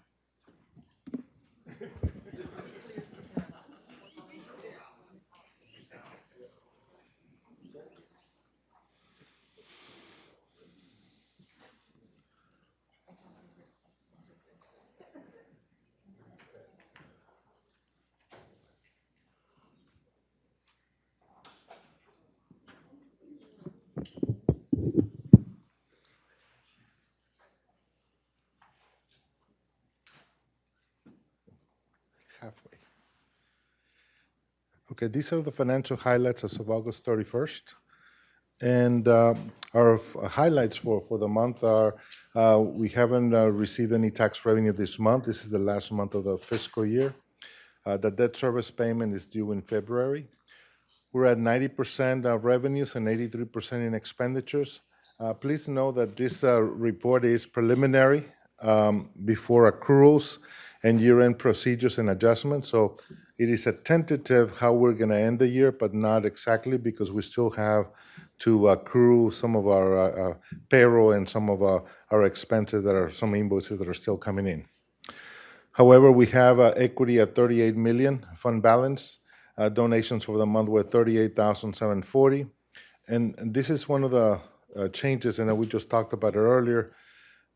Halfway. Okay, these are the financial highlights as of August 31st. And our highlights for the month are, we haven't received any tax revenue this month. This is the last month of the fiscal year. The debt service payment is due in February. We're at 90% of revenues and 83% in expenditures. Please know that this report is preliminary before accruals and year-end procedures and adjustments. So it is a tentative how we're going to end the year, but not exactly, because we still have to accrue some of our payroll and some of our expenses that are some invoices that are still coming in. However, we have equity at 38 million fund balance. Donations for the month were 38,740. And this is one of the changes, and we just talked about it earlier.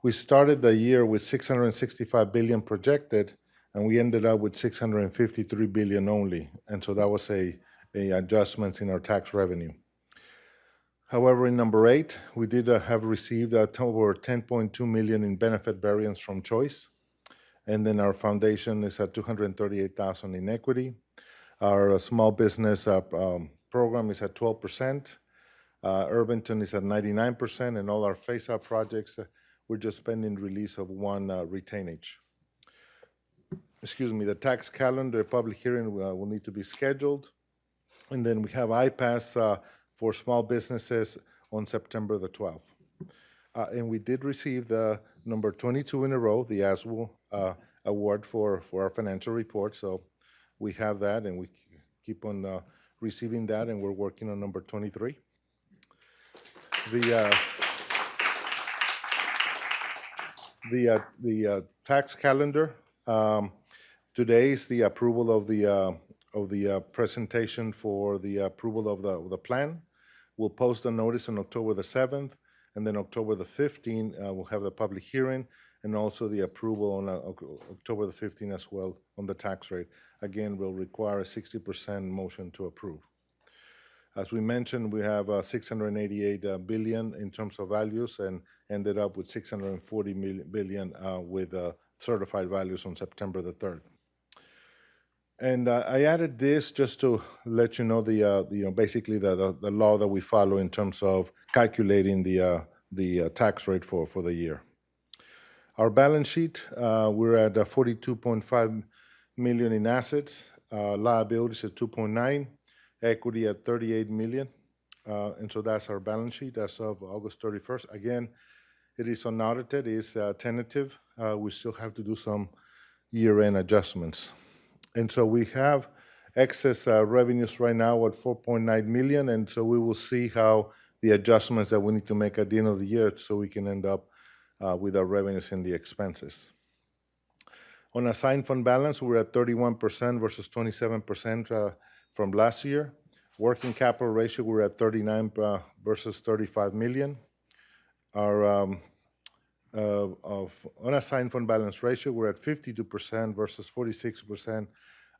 We started the year with 665 billion projected, and we ended up with 653 billion only. And so that was a adjustment in our tax revenue. However, in number 8, we did have received over 10.2 million in benefit variance from choice. And then our foundation is at 238,000 in equity. Our small business program is at 12%. Irvington is at 99%, and all our face-up projects, we're just pending release of one retainage. Excuse me, the tax calendar public hearing will need to be scheduled. And then we have IPAS for small businesses on September the 12th. And we did receive the number 22 in a row, the ASWO award for our financial report. So we have that, and we keep on receiving that, and we're working on number 23. The tax calendar. Today is the approval of the presentation for the approval of the plan. We'll post a notice on October the 7th, and then October the 15th, we'll have the public hearing, and also the approval on October the 15th as well on the tax rate. Again, will require a 60% motion to approve. As we mentioned, we have 688 billion in terms of values, and ended up with 640 billion with certified values on September the 3rd. And I added this just to let you know basically the law that we follow in terms of calculating the tax rate for the year. Our balance sheet, we're at 42.5 million in assets, liabilities at 2.9, equity at 38 million. And so that's our balance sheet as of August 31st. Again, it is unaudited, it is tentative. We still have to do some year-end adjustments. And so we have excess revenues right now at 4.9 million, and so we will see how the adjustments that we need to make at the end of the year so we can end up with our revenues and the expenses. On assigned fund balance, we're at 31% versus 27% from last year. Working capital ratio, we're at 39 versus 35 million. Our of unassigned fund balance ratio, we're at 52% versus 46%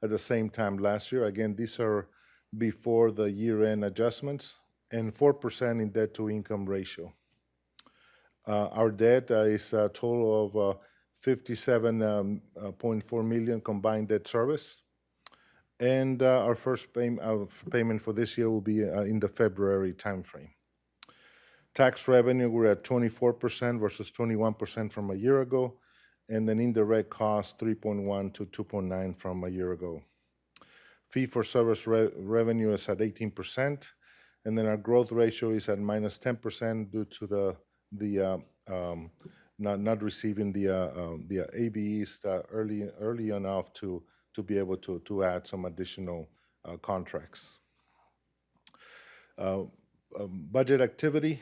at the same time last year. Again, these are before the year-end adjustments, and 4% in debt-to-income ratio. Our debt is a total of 57.4 million combined debt service, and our first payment for this year will be in the February timeframe. Tax revenue, we're at 24% versus 21% from a year ago, and then indirect cost 3.1 to 2.9 from a year ago. Fee-for-service revenue is at 18%, and then our growth ratio is at minus 10% due to not receiving the ABEs early enough to be able to add some additional contracts. Budget activity.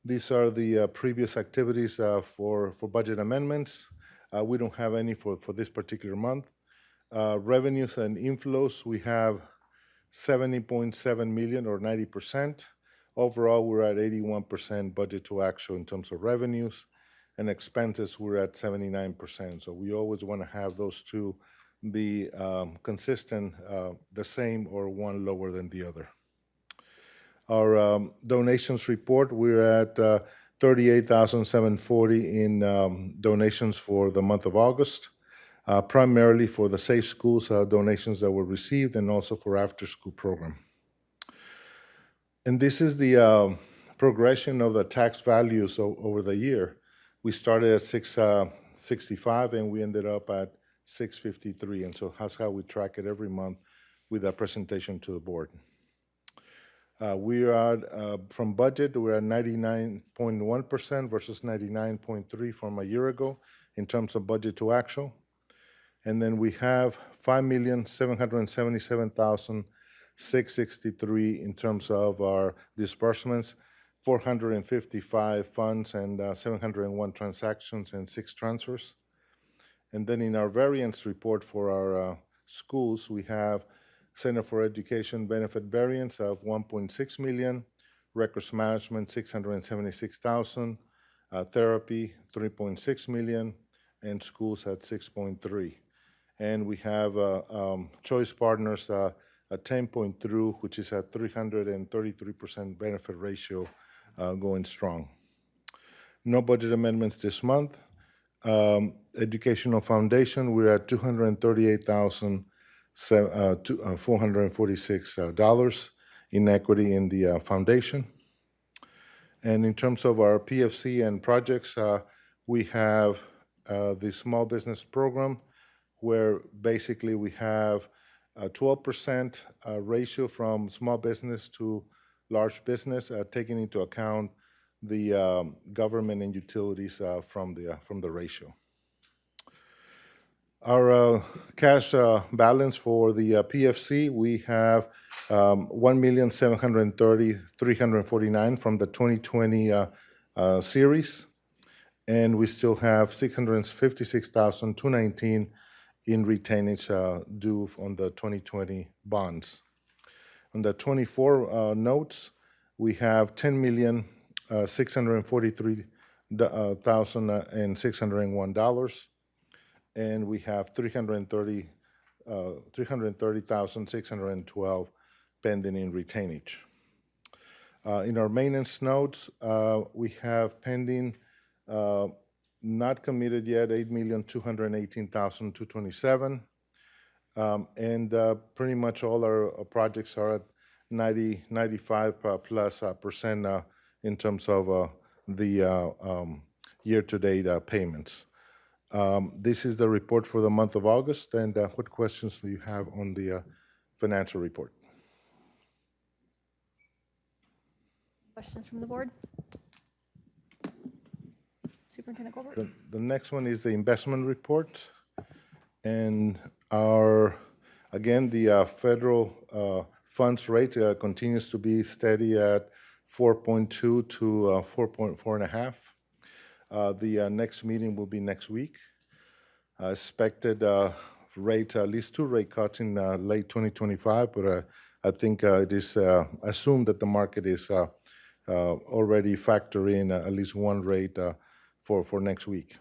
These are the previous activities for budget amendments. We don't have any for this particular month. Revenues and inflows, we have 70.7 million or 90%. Overall, we're at 81% budget to actual in terms of revenues, and expenses, we're at 79%. So we always want to have those two be consistent, the same or one lower than the other. Our donations report, we're at 38,740 in donations for the month of August, primarily for the Safe Schools donations that were received and also for after-school program. And this is the progression of the tax values over the year. We started at 665 and we ended up at 653, and so that's how we track it every month with a presentation to the board. We are from budget, we're at 99.1% versus 99.3% from a year ago in terms of budget to actual. And then we have 5,777,663 in terms of our disbursements, 455 funds and 701 transactions and 6 transfers. And then in our variance report for our schools, we have Center for Education benefit variance of 1.6 million, records management 676,000, therapy 3.6 million, and schools at 6.3. And we have choice partners at 10.3, which is at 333% benefit ratio, going strong. No budget amendments this month. Educational foundation, we're at $238,446 in equity in the foundation. And in terms of our PFC and projects, we have the small business program where basically we have a 12% ratio from small business to large business, taking into account the government and utilities from the ratio. Our cash balance for the PFC, we have 1,730,349 from the 2020 series, and we still have 656,219 in retainage due on the 2020 bonds. On the 24 notes, we have 10,643,601 dollars, and we have 330,612 pending in retainage. In our maintenance notes, we have pending, not committed yet, 8,218,227, and pretty much all our projects are at 95+% in terms of the year-to-date payments. This is the report for the month of August, and what questions do you have on the financial report? Questions from the board? Superintendent Colbert? The next one is the investment report. And again, the federal funds rate continues to be steady at 4.2 to 4.5. The next meeting will be next week. Expected rate, at least 2 rate cuts in late 2025, but I think it is assumed that the market is already factoring at least 1 rate for next week.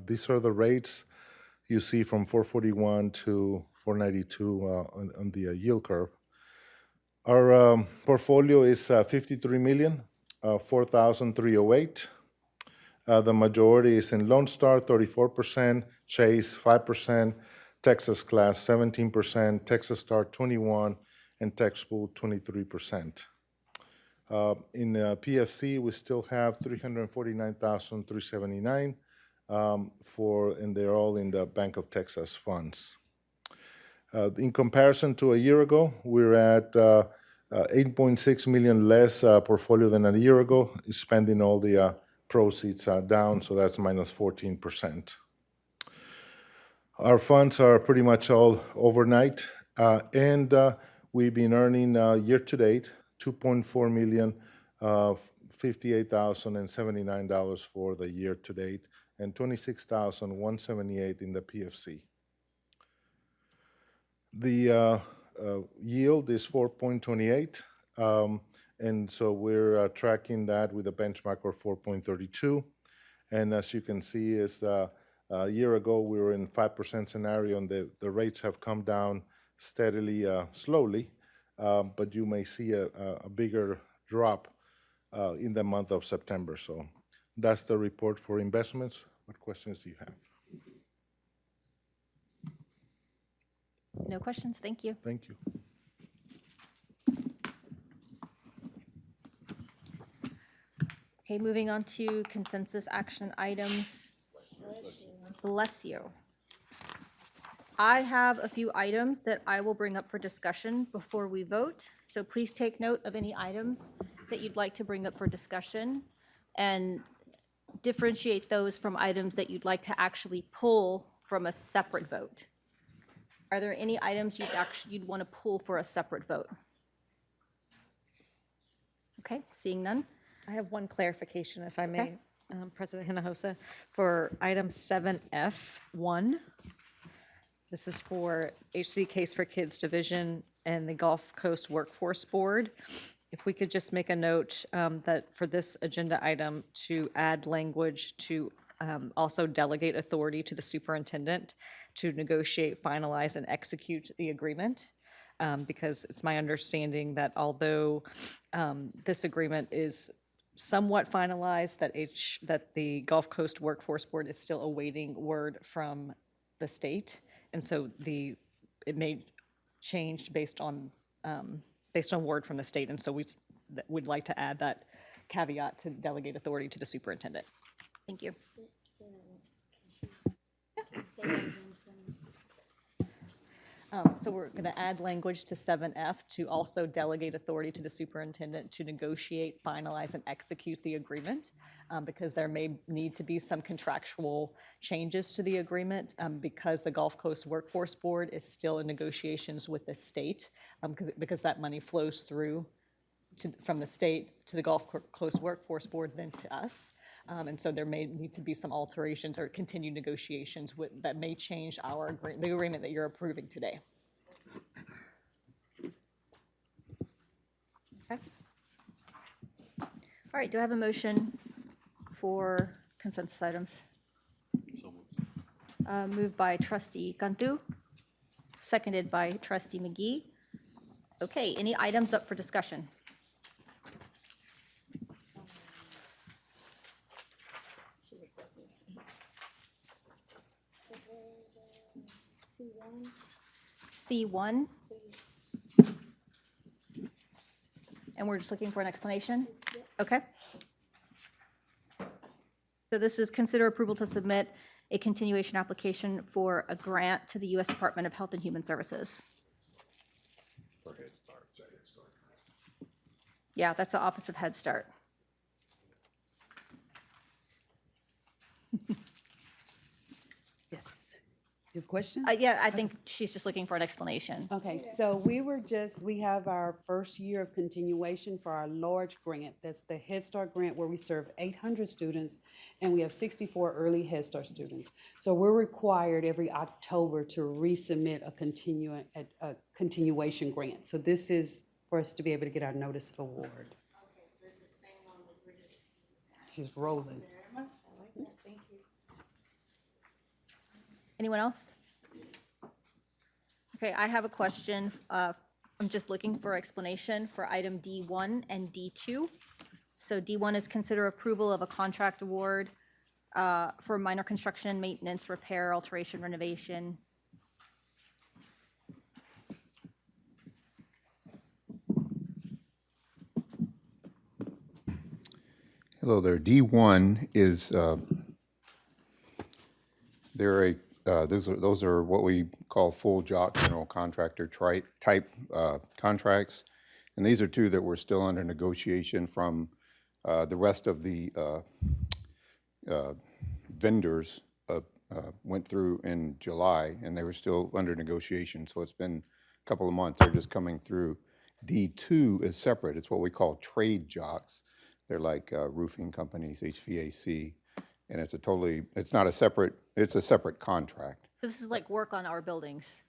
These are the rates you see from 441 to 492 on the yield curve. Our portfolio is 53 million, 4,308. The majority is in Lone Star, 34%, Chase, 5%, Texas Class, 17%, Texas Star, 21%, and TexPool, 23%. In PFC, we still have 349,379 and they're all in the Bank of Texas funds. In comparison to a year ago, we're at 8.6 million less portfolio than a year ago, spending all the proceeds down, so that's minus 14%. Our funds are pretty much all overnight, and we've been earning year-to-date $2.4 million, $58,079 for the year-to-date, and $26,178 in the PFC. The yield is 4.28, and so we're tracking that with a benchmark of 4.32. And as you can see, is a year ago we were in 5% scenario, and the rates have come down steadily, slowly, but you may see a bigger drop in the month of September. So that's the report for investments. What questions do you have? No questions. Thank you. Thank you. Okay, moving on to consensus action items. Bless you. I have a few items that I will bring up for discussion before we vote. So please take note of any items that you'd like to bring up for discussion and differentiate those from items that you'd like to actually pull from a separate vote. Are there any items you'd want to pull for a separate vote? Okay, seeing none. I have one clarification, if I may, President Hinojosa, for item 7F1. This is for HCDE Case for Kids Division and the Gulf Coast Workforce Board. If we could just make a note that for this agenda item to add language to also delegate authority to the superintendent to negotiate, finalize, and execute the agreement. Because it's my understanding that although this agreement is somewhat finalized, that the Gulf Coast Workforce Board is still awaiting word from the state, and so it may change based on word from the state, and so we'd like to add that caveat to delegate authority to the superintendent. Thank you. So we're going to add language to 7F to also delegate authority to the superintendent to negotiate, finalize, and execute the agreement, because there may need to be some contractual changes to the agreement because the Gulf Coast Workforce Board is still in negotiations with the state, because that money flows through from the state to the Gulf Coast Workforce Board, then to us. And so there may need to be some alterations or continued negotiations that may change the agreement that you're approving today. Okay. All right, do I have a motion for consensus items? Moved by Trustee Cantu, seconded by Trustee McGee. Okay, any items up for discussion? C1. And we're just looking for an explanation? Okay. So this is consider approval to submit a continuation application for a grant to the U.S. Department of Health and Human Services. Yeah, that's the Office of Head Start. Yes. You have questions? Yeah, I think she's just looking for an explanation. Okay, so we have our first year of continuation for our large grant. That's the Head Start grant where we serve 800 students and we have 64 early Head Start students. So we're required every October to resubmit a continuation grant. So this is for us to be able to get our notice of award. Okay, so this is the same one we're just. She's rolling. Thank you. Anyone else? Okay, I have a question. I'm just looking for explanation for item D1 and D2. So D1 is consider approval of a contract award for minor construction, maintenance, repair, alteration, renovation. Hello there. D1 is those are what we call full job general contractor type contracts, and these are two that we're still under negotiation from the rest of the vendors. Went through in July, and they were still under negotiation. So it's been a couple of months. They're just coming through. D2 is separate. It's what we call trade jocks. They're like roofing companies, HVAC, and it's not a separate, it's a separate contract. So this is like work on our buildings.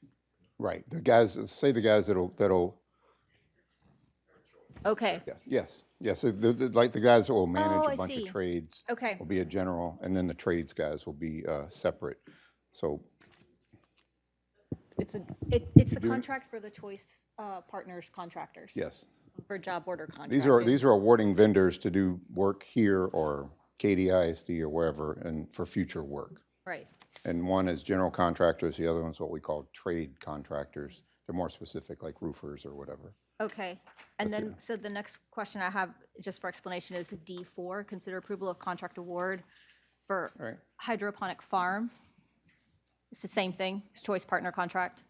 Right, the guys that'll, Okay. yes, so like the guys that will manage Oh, I a bunch see. of trades. Okay. Will be a general, and then the trades guys will be separate, so. It's the contract for the choice partners contractors. Yes. For job order contract. These are awarding vendors to do work here or KDISD or wherever, and for future work. Right. And one is general contractors, the other one's what we call trade contractors. They're more specific, like roofers or whatever. Okay. And then, so the next question I have, just for explanation, is D4, consider approval of contract award for hydroponic farm. It's the same thing, it's choice partner contract.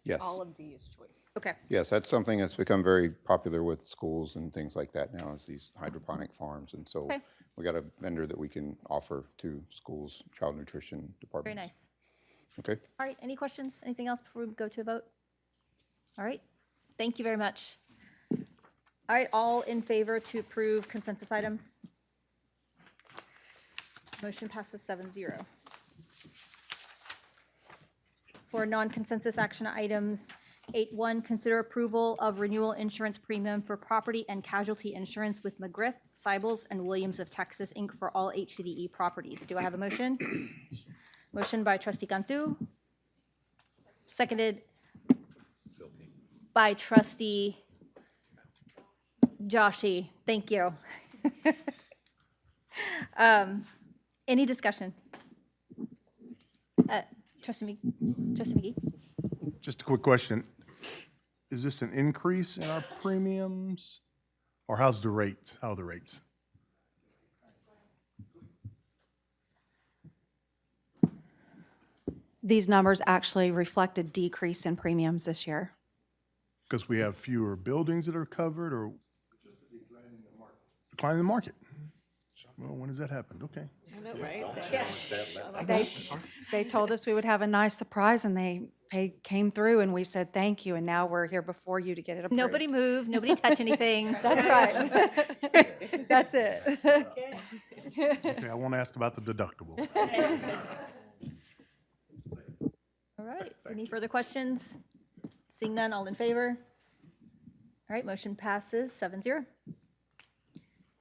Yes. All of D is choice. Okay. Yes, that's something that's become very popular with schools and things like that now, is these hydroponic farms. And so Okay. we got a vendor that we can offer to schools, child nutrition departments. Very nice. Okay. All right, any questions? Anything else before we go to a vote? All right, thank you very much. All right, all in favor to approve consensus items? Motion passes 7-0. For non-consensus action items, 8.1, consider approval of renewal insurance premium for property and casualty insurance with McGriff, Seibels, and Williams of Texas, Inc. for all HCDE properties. Do I have a motion? Motion by trustee Cantu. Seconded by trustee Joshi. Thank you. Any discussion? Trustee McGee? Just a quick question. Is this an increase in our premiums? Or how's the rates? How are the rates? These numbers actually reflect a decrease in premiums this year. Because we have fewer buildings that are covered, or decline in the market? Well, when does that happen? Okay. They told us we would have a nice surprise, and they came through, and we said thank you, and now we're here before you to get it approved. Nobody move, nobody touch anything. That's right. That's it. Okay, I won't ask about the deductibles. All right, any further questions? Seeing none, all in favor? All right, motion passes 7-0.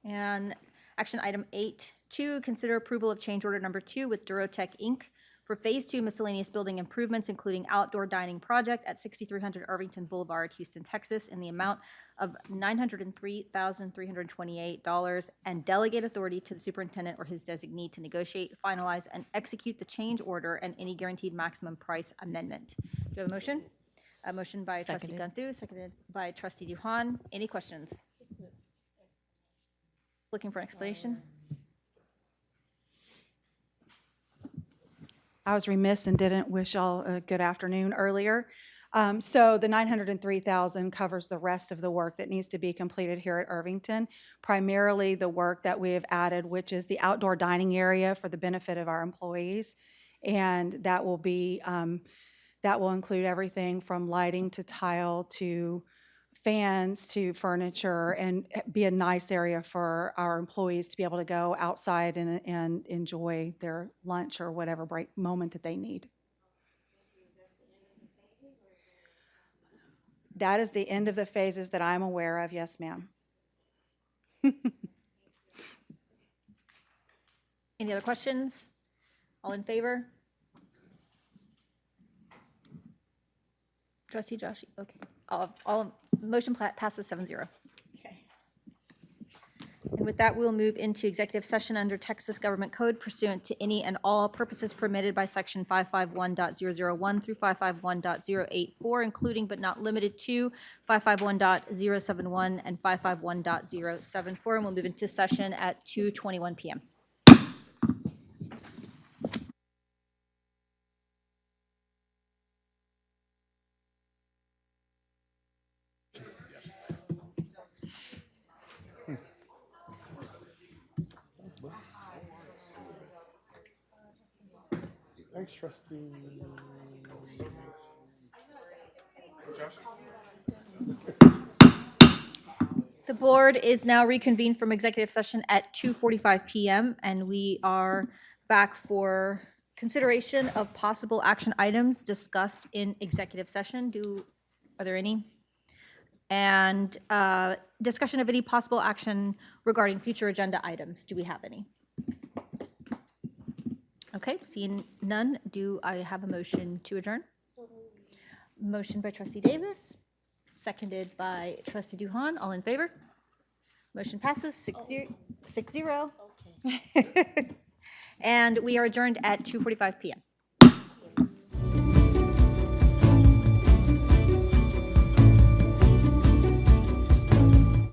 And action item 8.2, consider approval of change order number 2 with Durotech Inc. for Phase 2 miscellaneous building improvements, including outdoor dining project at 6300 Irvington Boulevard, Houston, Texas, in the amount of $903,328, and delegate authority to the superintendent or his designee to negotiate, finalize, and execute the change order and any guaranteed maximum price amendment. Do you have a motion? A motion by trustee Cantu, seconded by trustee Duhan. Any questions? Looking for an explanation? I was remiss and didn't wish y'all a good afternoon earlier. So the 903,000 covers the rest of the work that needs to be completed here at Irvington, primarily the work that we have added, which is the outdoor dining area for the benefit of our employees. And that will be, that will include everything from lighting to tile to fans to furniture, and be a nice area for our employees to be able to go outside and enjoy their lunch or whatever break moment that they need. That is the end of the phases that I'm aware of, yes, ma'am. Any other questions? All in favor? Trustee Joshi, okay. Motion passes 7-0. Okay. And with that, we'll move into executive session under Texas Government Code pursuant to any and all purposes permitted by section 551.001 through 551.084, including but not limited to 551.071 and 551.074. And we'll move into session at 2:21 p.m. Thanks, trustee. The board is now reconvened from executive session at 2:45 p.m. and we are back for consideration of possible action items discussed in executive session. Are there any? And discussion of any possible action regarding future agenda items. Do we have any? Okay, seeing none, do I have a motion to adjourn? Motion by trustee Davis, seconded by trustee Duhan. All in favor? Motion passes 6-0. And we are adjourned at 2:45 p.m.